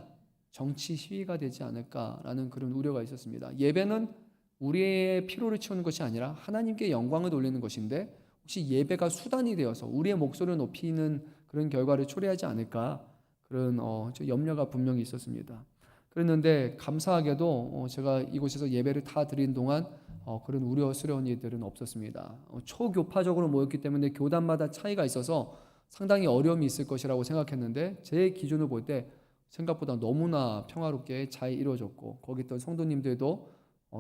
정치 시위가 되지 않을까라는 그런 우려가 있었습니다. 예배는 우리의 피로를 채우는 것이 아니라 하나님께 영광을 돌리는 것인데, 혹시 예배가 수단이 되어서 우리의 목소리를 높이는 그런 결과를 초래하지 않을까, 그런 염려가 분명히 있었습니다. 그랬는데 감사하게도 제가 이곳에서 예배를 다 드린 동안 그런 우려스러운 일들은 없었습니다. 초교파적으로 모였기 때문에 교단마다 차이가 있어서 상당히 어려움이 있을 것이라고 생각했는데, 제 기준을 볼 때 생각보다 너무나 평화롭게 잘 이루어졌고, 거기 있던 성도님들도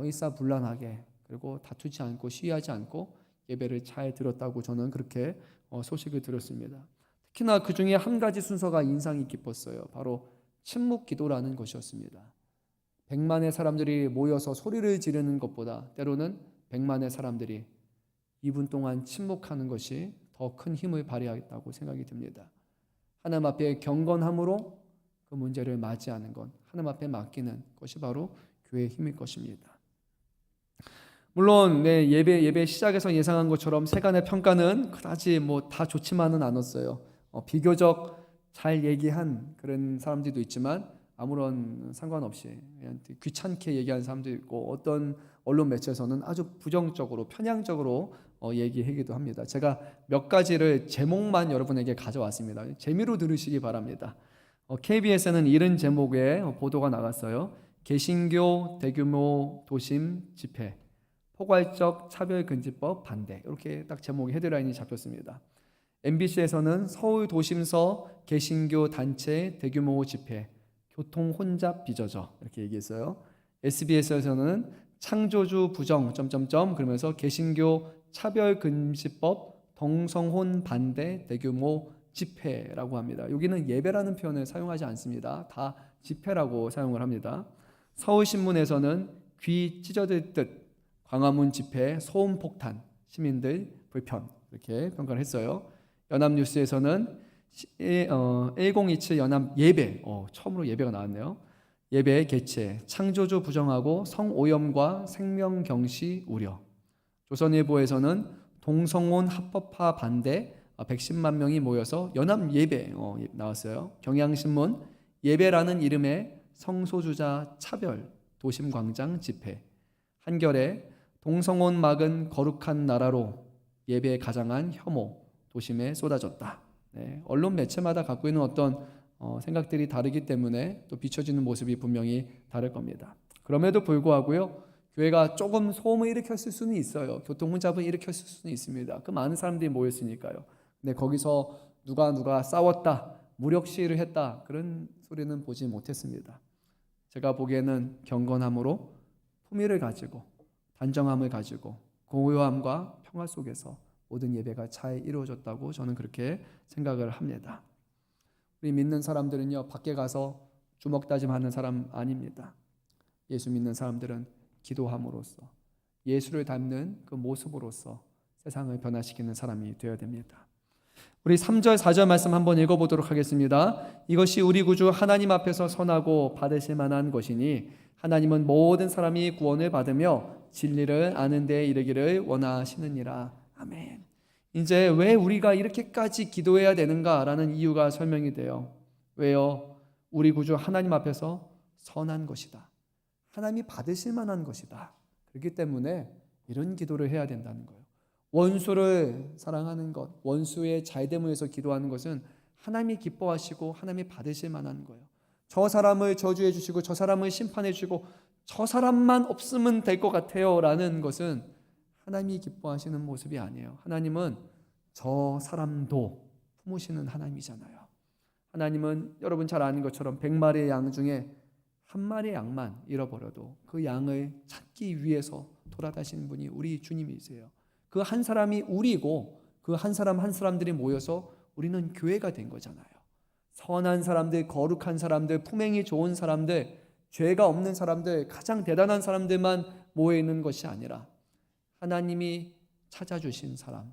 일사불란하게, 그리고 다투지 않고 시위하지 않고 예배를 잘 드렸다고 저는 그렇게 소식을 들었습니다. 특히나 그 중에 한 가지 순서가 인상이 깊었어요. 바로 침묵 기도라는 것이었습니다. 100만의 사람들이 모여서 소리를 지르는 것보다 때로는 100만의 사람들이 2분 동안 침묵하는 것이 더 큰 힘을 발휘하겠다고 생각이 듭니다. 하나님 앞에 경건함으로 그 문제를 맞이하는 것, 하나님 앞에 맡기는 것이 바로 교회의 힘일 것입니다. 물론 예배 시작에서 예상한 것처럼 세간의 평가는 그다지 다 좋지만은 않았어요. 비교적 잘 얘기한 그런 사람들도 있지만 아무런 상관없이 그냥 귀찮게 얘기하는 사람도 있고, 어떤 언론 매체에서는 아주 부정적으로 편향적으로 얘기하기도 합니다. 제가 몇 가지를 제목만 여러분에게 가져왔습니다. 재미로 들으시기 바랍니다. KBS는 이런 제목의 보도가 나갔어요. 개신교 대규모 도심 집회, 포괄적 차별금지법 반대, 이렇게 딱 제목이 헤드라인이 잡혔습니다. MBC에서는 서울 도심서 개신교 단체 대규모 집회, 교통 혼잡 빚어져, 이렇게 얘기했어요. SBS에서는 창조주 부정 그러면서 개신교 차별금지법 동성혼 반대 대규모 집회라고 합니다. 여기는 예배라는 표현을 사용하지 않습니다. 다 집회라고 사용을 합니다. 서울신문에서는 귀 찢어질 듯 광화문 집회 소음 폭탄, 시민들 불편, 이렇게 평가를 했어요. 연합뉴스에서는 1027 연합 예배, 처음으로 예배가 나왔네요. 예배 개최, 창조주 부정하고 성오염과 생명경시 우려. 조선일보에서는 동성혼 합법화 반대, 110만 명이 모여서 연합 예배 나왔어요. 경향신문 예배라는 이름의 성소수자 차별 도심광장 집회. 한겨레 동성혼 막은 거룩한 나라로 예배에 가장한 혐오 도심에 쏟아졌다. 언론 매체마다 갖고 있는 어떤 생각들이 다르기 때문에 또 비춰지는 모습이 분명히 다를 겁니다. 그럼에도 불구하고요, 교회가 조금 소음을 일으켰을 수는 있어요. 교통 혼잡을 일으켰을 수는 있습니다. 그 많은 사람들이 모였으니까요. 근데 거기서 누가 싸웠다, 무력 시위를 했다, 그런 소리는 보지 못했습니다. 제가 보기에는 경건함으로 품위를 가지고 단정함을 가지고 고요함과 평화 속에서 모든 예배가 잘 이루어졌다고 저는 그렇게 생각을 합니다. 우리 믿는 사람들은요, 밖에 가서 주먹 다짐하는 사람 아닙니다. 예수 믿는 사람들은 기도함으로써 예수를 닮는 그 모습으로서 세상을 변화시키는 사람이 되어야 됩니다. 우리 3절 4절 말씀 한번 읽어보도록 하겠습니다. 이것이 우리 구주 하나님 앞에서 선하고 받으실 만한 것이니 하나님은 모든 사람이 구원을 받으며 진리를 아는 데 이르기를 원하시느니라. 아멘. 이제 왜 우리가 이렇게까지 기도해야 되는가라는 이유가 설명이 돼요. 왜요? 우리 구주 하나님 앞에서 선한 것이다. 하나님이 받으실 만한 것이다. 그렇기 때문에 이런 기도를 해야 된다는 거예요. 원수를 사랑하는 것, 원수의 잘됨을 위해서 기도하는 것은 하나님이 기뻐하시고 하나님이 받으실 만한 거예요. 저 사람을 저주해 주시고 저 사람을 심판해 주시고 저 사람만 없으면 될 것 같아요 라는 것은 하나님이 기뻐하시는 모습이 아니에요. 하나님은 저 사람도 품으시는 하나님이잖아요. 하나님은 여러분 잘 아는 것처럼 100마리의 양 중에 한 마리의 양만 잃어버려도 그 양을 찾기 위해서 돌아다니시는 분이 우리 주님이세요. 그 한 사람이 우리고 그 한 사람들이 모여서 우리는 교회가 된 거잖아요. 선한 사람들, 거룩한 사람들, 품행이 좋은 사람들, 죄가 없는 사람들, 가장 대단한 사람들만 모여 있는 것이 아니라 하나님이 찾아주신 사람,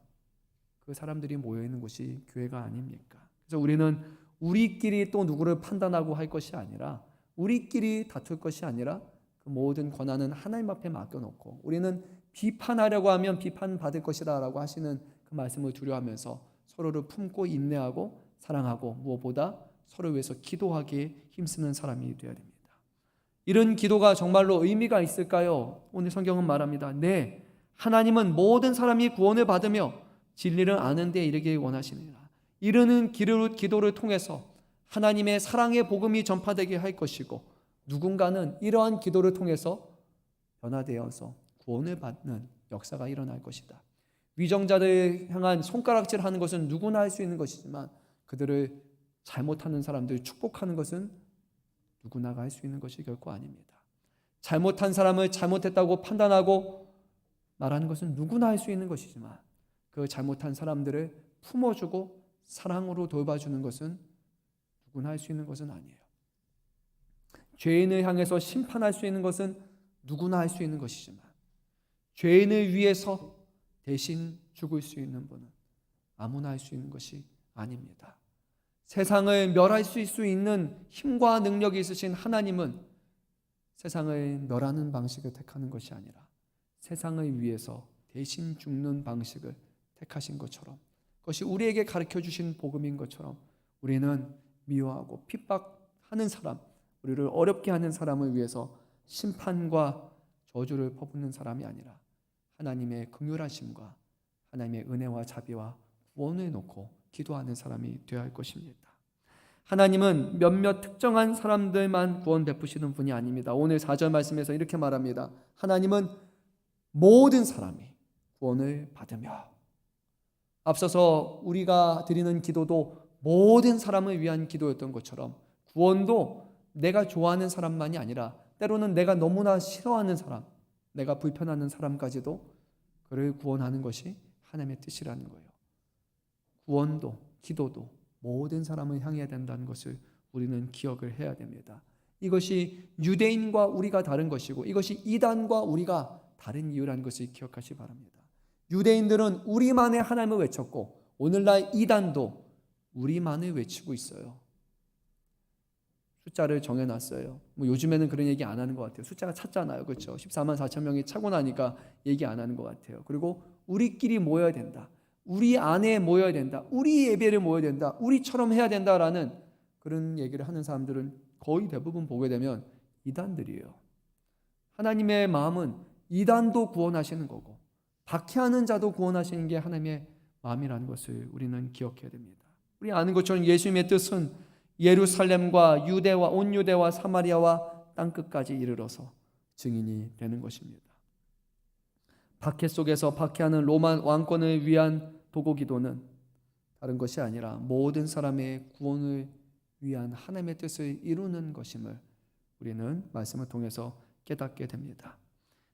그 사람들이 모여 있는 곳이 교회가 아닙니까? 그래서 우리는 우리끼리 또 누구를 판단하고 할 것이 아니라, 우리끼리 다툴 것이 아니라 그 모든 권한은 하나님 앞에 맡겨놓고 우리는 비판하려고 하면 비판받을 것이다 라고 하시는 그 말씀을 두려워하면서 서로를 품고 인내하고 사랑하고 무엇보다 서로 위해서 기도하기에 힘쓰는 사람이 되어야 됩니다. 이런 기도가 정말로 의미가 있을까요? 오늘 성경은 말합니다. 네, 하나님은 모든 사람이 구원을 받으며 진리를 아는 데 이르길 원하시느니라. 이르는 기도를 통해서 하나님의 사랑의 복음이 전파되게 할 것이고, 누군가는 이러한 기도를 통해서 변화되어서 구원을 받는 역사가 일어날 것이다. 위정자들 향한 손가락질하는 것은 누구나 할 수 있는 것이지만 그들을 잘못하는 사람들을 축복하는 것은 누구나가 할 수 있는 것이 결코 아닙니다. 잘못한 사람을 잘못했다고 판단하고 말하는 것은 누구나 할 수 있는 것이지만 그 잘못한 사람들을 품어주고 사랑으로 돌봐주는 것은 누구나 할 수 있는 것은 아니에요. 죄인을 향해서 심판할 수 있는 것은 누구나 할 수 있는 것이지만 죄인을 위해서 대신 죽을 수 있는 분은 아무나 할 수 있는 것이 아닙니다. 세상을 멸할 수 있는 힘과 능력이 있으신 하나님은 세상을 멸하는 방식을 택하는 것이 아니라 세상을 위해서 대신 죽는 방식을 택하신 것처럼, 그것이 우리에게 가르쳐 주신 복음인 것처럼 우리는 미워하고 핍박하는 사람, 우리를 어렵게 하는 사람을 위해서 심판과 저주를 퍼붓는 사람이 아니라 하나님의 긍휼하심과 하나님의 은혜와 자비와 구원을 놓고 기도하는 사람이 되어야 할 것입니다. 하나님은 몇몇 특정한 사람들만 구원 베푸시는 분이 아닙니다. 오늘 4절 말씀에서 이렇게 말합니다. 하나님은 모든 사람이 구원을 받으며, 앞서서 우리가 드리는 기도도 모든 사람을 위한 기도였던 것처럼 구원도 내가 좋아하는 사람만이 아니라 때로는 내가 너무나 싫어하는 사람, 내가 불편하는 사람까지도 그를 구원하는 것이 하나님의 뜻이라는 거예요. 구원도 기도도 모든 사람을 향해야 된다는 것을 우리는 기억을 해야 됩니다. 이것이 유대인과 우리가 다른 것이고 이것이 이단과 우리가 다른 이유라는 것을 기억하시기 바랍니다. 유대인들은 우리만의 하나님을 외쳤고 오늘날 이단도 우리만을 외치고 있어요. 숫자를 정해놨어요. 요즘에는 그런 얘기 안 하는 것 같아요. 숫자가 찼잖아요. 그렇죠? 14만 4천 명이 차고 나니까 얘기 안 하는 것 같아요. 그리고 우리끼리 모여야 된다. 우리 안에 모여야 된다. 우리 예배를 모여야 된다. 우리처럼 해야 된다라는 그런 얘기를 하는 사람들은 거의 대부분 보게 되면 이단들이에요. 하나님의 마음은 이단도 구원하시는 거고 박해하는 자도 구원하시는 게 하나님의 마음이라는 것을 우리는 기억해야 됩니다. 우리 아는 것처럼 예수님의 뜻은 예루살렘과 유대와 온 유대와 사마리아와 땅끝까지 이르러서 증인이 되는 것입니다. 박해 속에서 박해하는 로마 왕권을 위한 도고기도는 다른 것이 아니라 모든 사람의 구원을 위한 하나님의 뜻을 이루는 것임을 우리는 말씀을 통해서 깨닫게 됩니다.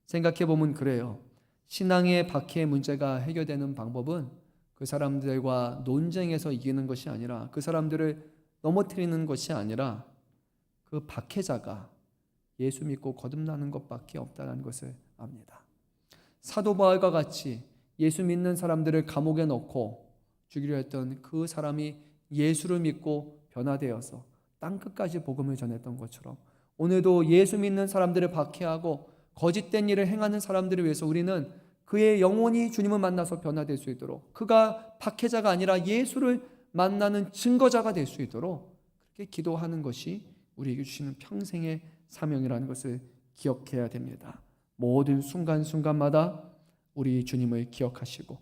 생각해 보면 그래요. 신앙의 박해의 문제가 해결되는 방법은 그 사람들과 논쟁에서 이기는 것이 아니라 그 사람들을 넘어뜨리는 것이 아니라 그 박해자가 예수 믿고 거듭나는 것밖에 없다는 것을 압니다. 사도 바울과 같이 예수 믿는 사람들을 감옥에 넣고 죽이려 했던 그 사람이 예수를 믿고 변화되어서 땅끝까지 복음을 전했던 것처럼 오늘도 예수 믿는 사람들을 박해하고 거짓된 일을 행하는 사람들을 위해서 우리는 그의 영혼이 주님을 만나서 변화될 수 있도록, 그가 박해자가 아니라 예수를 만나는 증거자가 될 수 있도록 그렇게 기도하는 것이 우리에게 주시는 평생의 사명이라는 것을 기억해야 됩니다. 모든 순간순간마다 우리 주님을 기억하시고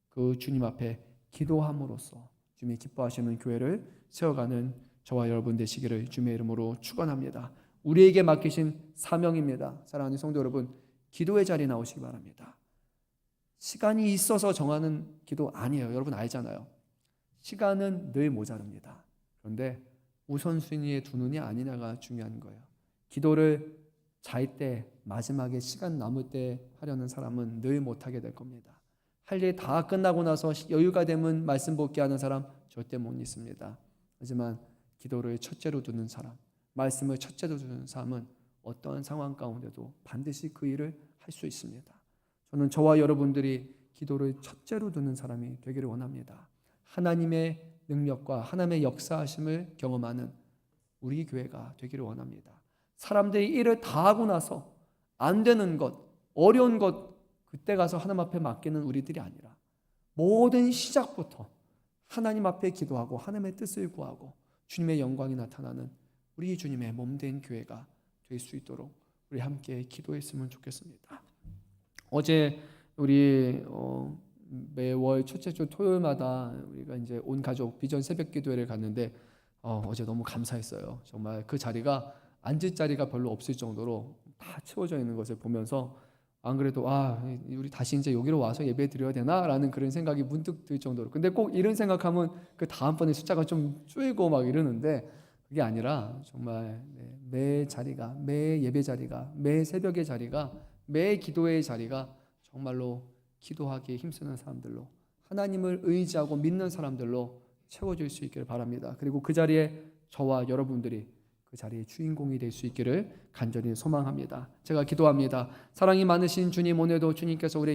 그 주님 앞에 기도함으로써 주님이 기뻐하시는 교회를 세워가는 저와 여러분 되시기를 주님의 이름으로 축원합니다. 우리에게 맡기신 사명입니다. 사랑하는 성도 여러분, 기도의 자리에 나오시기 바랍니다. 시간이 있어서 정하는 기도 아니에요. 여러분 알잖아요. 시간은 늘 모자릅니다. 그런데 우선순위에 두느냐 아니냐가 중요한 거예요. 기도를 잘 때, 마지막에 시간 남을 때 하려는 사람은 늘 못하게 될 겁니다. 할 일 다 끝나고 나서 여유가 되면 말씀 복귀하는 사람 절대 못 있습니다. 하지만 기도를 첫째로 두는 사람, 말씀을 첫째로 두는 사람은 어떠한 상황 가운데도 반드시 그 일을 할 수 있습니다. 저는 저와 여러분들이 기도를 첫째로 두는 사람이 되기를 원합니다. 하나님의 능력과 하나님의 역사하심을 경험하는 우리 교회가 되기를 원합니다. 사람들이 일을 다 하고 나서 안 되는 것, 어려운 것 그때 가서 하나님 앞에 맡기는 우리들이 아니라 모든 시작부터 하나님 앞에 기도하고 하나님의 뜻을 구하고 주님의 영광이 나타나는 우리 주님의 몸된 교회가 될 수 있도록 우리 함께 기도했으면 좋겠습니다. 어제 우리 매월 첫째 주 토요일마다 우리가 이제 온 가족 비전 새벽 기도회를 갔는데 어제 너무 감사했어요. 정말 그 자리가 앉을 자리가 별로 없을 정도로 다 채워져 있는 것을 보면서 안 그래도 우리 다시 이제 여기로 와서 예배 드려야 되나라는 그런 생각이 문득 들 정도로. 근데 꼭 이런 생각하면 그 다음번에 숫자가 좀 줄고 막 이러는데 그게 아니라 정말 매 자리가, 매 예배 자리가, 매 새벽의 자리가, 매 기도의 자리가 정말로 기도하기에 힘쓰는 사람들로, 하나님을 의지하고 믿는 사람들로 채워질 수 있기를 바랍니다. 그리고 그 자리에 저와 여러분들이 그 자리의 주인공이 될 수 있기를 간절히 소망합니다. 제가 기도합니다. 사랑이 많으신 주님, 오늘도 주님께서 우리